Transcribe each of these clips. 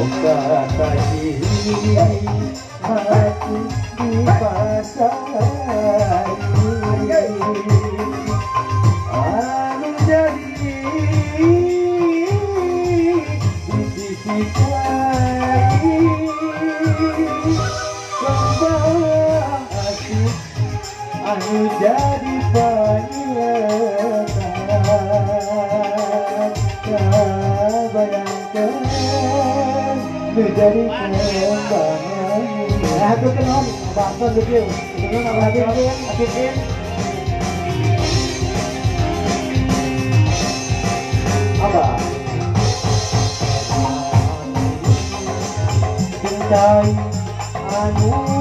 kata diri hati dipasai anu jadi di sisi lain kembang asik anu jadi panggilan bayangkan menjadi kembangan aku kenal apa dulu kenal apa hadirin apa cintai anu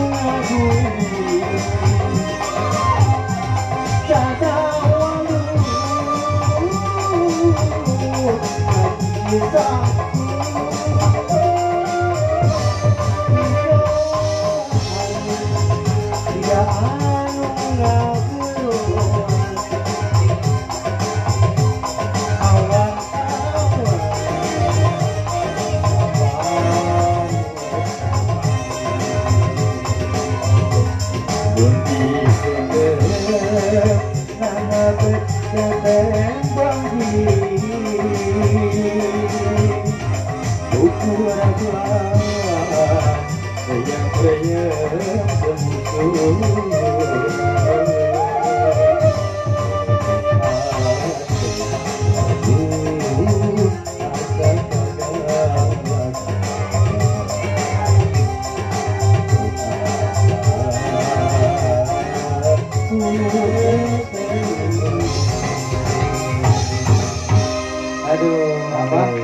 aduh apa